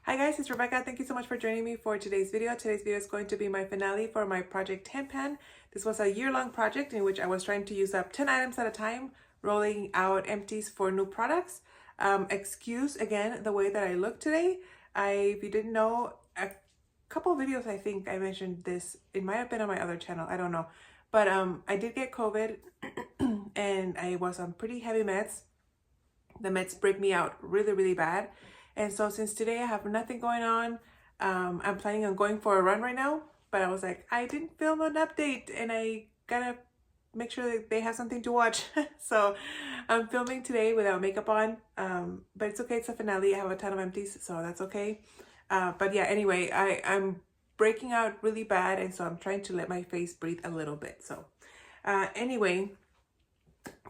Hi guys, it's Rebecca. Thank you so much for joining me for today's video. Today's video is going to be my finale for my project 10 pan. This was a year-long project in which I was trying to use up 10 items at a time, rolling out empties for new products. Excuse again the way that I look today. If you didn't know, a couple videos I think I mentioned this. It might have been on my other channel, I don't know. But I did get COVID and I was on pretty heavy meds. The meds break me out really bad. And so since today I have nothing going on, I'm planning on going for a run right now. But I was like, I didn't film an update and I gotta make sure that they have something to watch. So I'm filming today without makeup on. But it's okay, it's a finale. I have a ton of empties, so that's okay. But yeah, anyway, I'm breaking out really bad, and so I'm trying to let my face breathe a little bit. So anyway,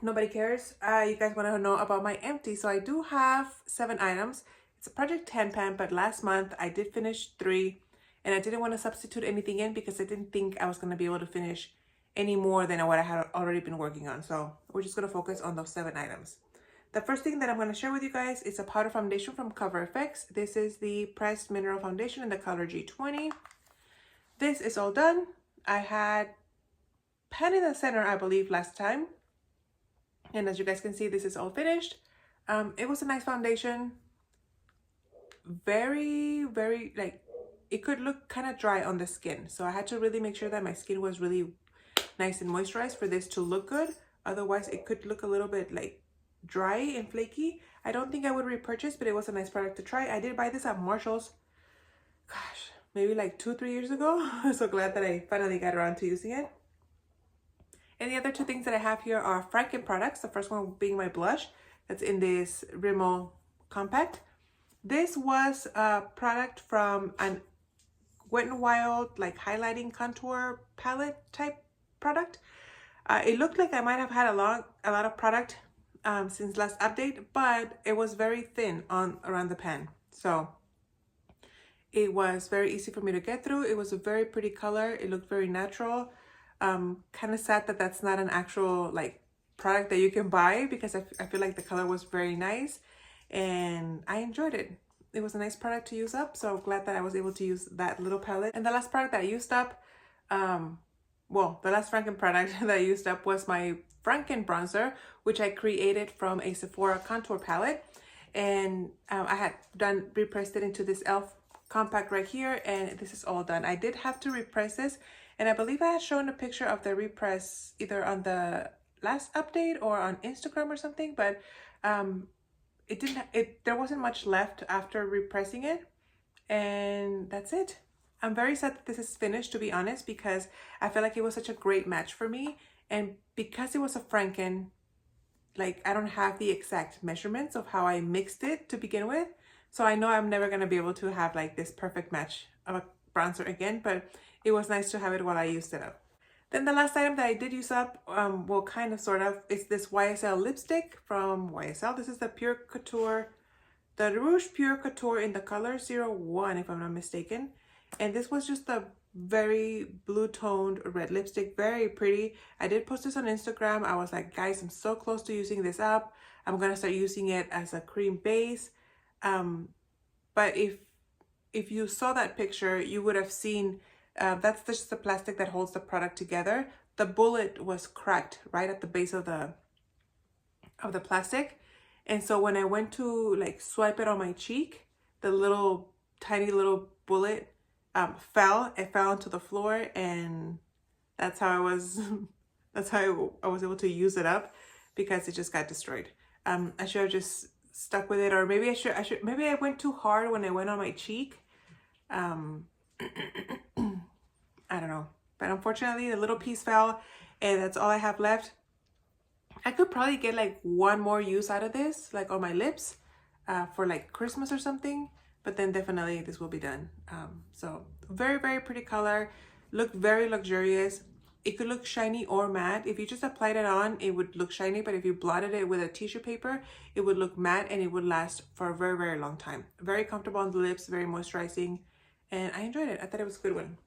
nobody cares. You guys want to know about my empty. So I do have 7 items. It's a project 10 pan, but last month I did finish 3 and I didn't want to substitute anything in because I didn't think I was going to be able to finish any more than what I had already been working on. So we're just going to focus on those 7 items. The first thing that I'm going to share with you guys is a powder foundation from Cover FX. This is the pressed mineral foundation in the color G20. This is all done. I had pen in the center, I believe, last time. And as you guys can see, this is all finished. It was a nice foundation. Very, like, it could look kind of dry on the skin. So I had to really make sure that my skin was really nice and moisturized for this to look good. Otherwise, it could look a little bit like dry and flaky. I don't think I would repurchase, but it was a nice product to try. I did buy this at Marshall's, gosh, maybe like 2-3 years ago. So glad that I finally got around to using it. And the other 2 things that I have here are Franken products. The first one being my blush that's in this Rimmel Compact. This was a product from an Wet n Wild like highlighting contour palette type product. It looked like I might have had a lot of product since last update, but it was very thin around the pan. So it was very easy for me to get through. It was a very pretty color. It looked very natural. Kind of sad that that's not an actual like product that you can buy because I feel like the color was very nice and I enjoyed it. It was a nice product to use up, so glad that I was able to use that little palette. And the last product that I used up, well, the last Franken product that I used up was my Franken bronzer, which I created from a Sephora contour palette. And I had repressed it into this e.l.f. compact right here, and this is all done. I did have to repress this, and I believe I had shown a picture of the repress either on the last update or on Instagram or something, but there wasn't much left after repressing it, and that's it. I'm very sad that this is finished, to be honest, because I feel like it was such a great match for me, and because it was a Franken, like I don't have the exact measurements of how I mixed it to begin with, so I know I'm never going to be able to have like this perfect match of a bronzer again, but it was nice to have it while I used it up. Then the last item that I did use up, well, kind of, sort of, is this YSL lipstick from YSL. This is the Pure Couture, the Rouge Pure Couture in the color 01, if I'm not mistaken. And this was just a very blue-toned red lipstick, very pretty. I did post this on Instagram. I was like, guys, I'm so close to using this up. I'm going to start using it as a cream base. But if you saw that picture, you would have seen that's just the plastic that holds the product together. The bullet was cracked right at the base of the plastic, and so when I went to like swipe it on my cheek, the little tiny little bullet fell. It fell onto the floor, and that's how I was that's how I was able to use it up, because it just got destroyed. I should have just stuck with it, or maybe maybe I went too hard when I went on my cheek. I don't know, but unfortunately the little piece fell, and that's all I have left. I could probably get like one more use out of this, like on my lips, for like Christmas or something, but then definitely this will be done. So very pretty color, looked very luxurious. It could look shiny or matte. If you just applied it on, it would look shiny, but if you blotted it with a tissue paper, it would look matte, and it would last for a very long time. Very comfortable on the lips, very moisturizing, and I enjoyed it. I thought it was a good one.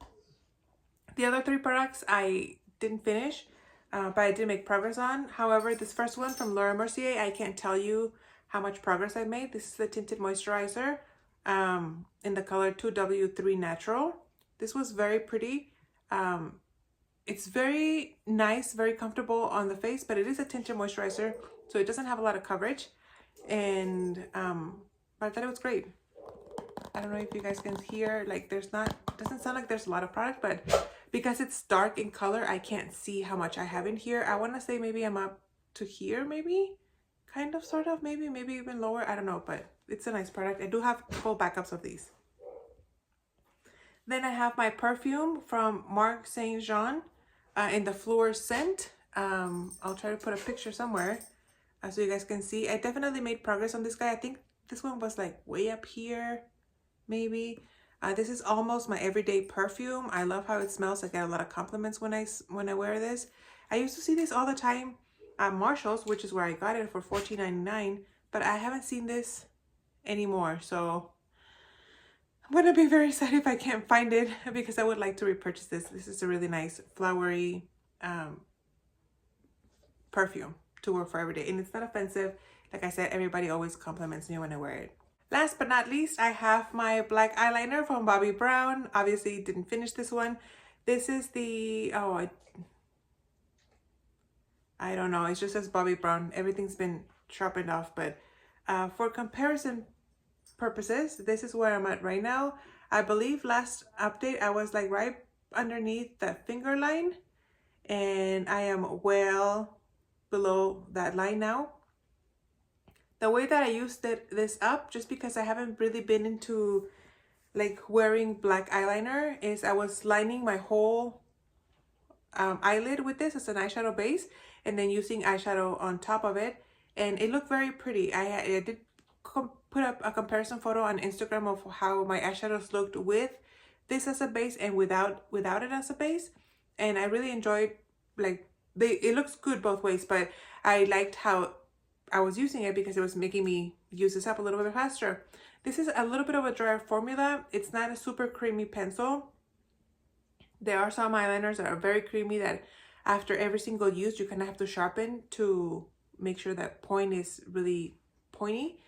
The other 3 products I didn't finish, but I did make progress on. However, this first one from Laura Mercier, I can't tell you how much progress I made. This is the tinted moisturizer. And in the color 2W3 Natural. This was very pretty. It's very nice, very comfortable on the face, but it is a tinted moisturizer, so it doesn't have a lot of coverage. And but I thought it was great. I don't know if you guys can hear, like doesn't sound like there's a lot of product, but because it's dark in color, I can't see how much I have in here. I want to say maybe I'm up to here, maybe, kind of, sort of, maybe even lower. I don't know, but it's a nice product. I do have full backups of these. Then I have my perfume from Marc St. Jean in the Fleur scent. I'll try to put a picture somewhere so you guys can see. I definitely made progress on this guy. I think this one was like way up here, maybe. This is almost my everyday perfume. I love how it smells. I get a lot of compliments when I wear this. I used to see this all the time at Marshall's, which is where I got it for $14.99, but I haven't seen this anymore. So I'm gonna be very sad if I can't find it, because I would like to repurchase this. This is a really nice flowery perfume to wear for every day, and it's not offensive. Like I said, everybody always compliments me when I wear it. Last but not least, I have my black eyeliner from Bobbi Brown. Obviously didn't finish this one. This is the, I don't know, it just says Bobbi Brown. Everything's been sharpened off, but for comparison purposes, this is where I'm at right now. I believe last update I was like right underneath the finger line, and I am well below that line now. The way that I used this up, just because I haven't really been into like wearing black eyeliner, is I was lining my whole eyelid with this as an eyeshadow base, and then using eyeshadow on top of it, and it looked very pretty. I did put up a comparison photo on Instagram of how my eyeshadows looked with this as a base and without it as a base, and I really enjoyed, like, it looks good both ways, but I liked how I was using it because it was making me use this up a little bit faster. This is a little bit of a drier formula. It's not a super creamy pencil. There are some eyeliners that are very creamy that after every single use you kind of have to sharpen to make sure that point is really pointy.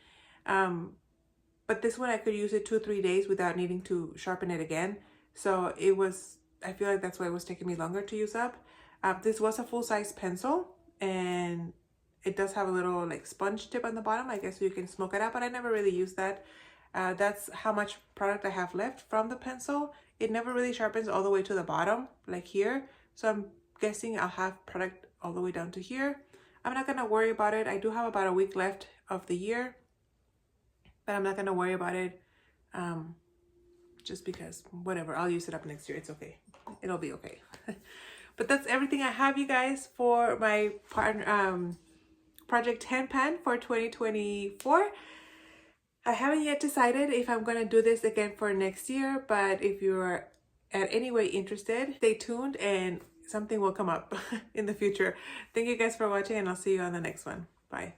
But this one I could use it 2-3 days without needing to sharpen it again. So it was, I feel like that's why it was taking me longer to use up. This was a full-size pencil, and it does have a little like sponge tip on the bottom, I guess, so you can smoke it out, but I never really used that. That's how much product I have left from the pencil. It never really sharpens all the way to the bottom, like here. So I'm guessing I'll have product all the way down to here. I'm not gonna worry about it. I do have about a week left of the year, but I'm not gonna worry about it just because, whatever, I'll use it up next year. It's okay. It'll be okay. But that's everything I have, you guys, for my Project 10 pan for 2024. I haven't yet decided if I'm going to do this again for next year, but if you're at any way interested, stay tuned and something will come up in the future. Thank you guys for watching, and I'll see you on the next one. Bye.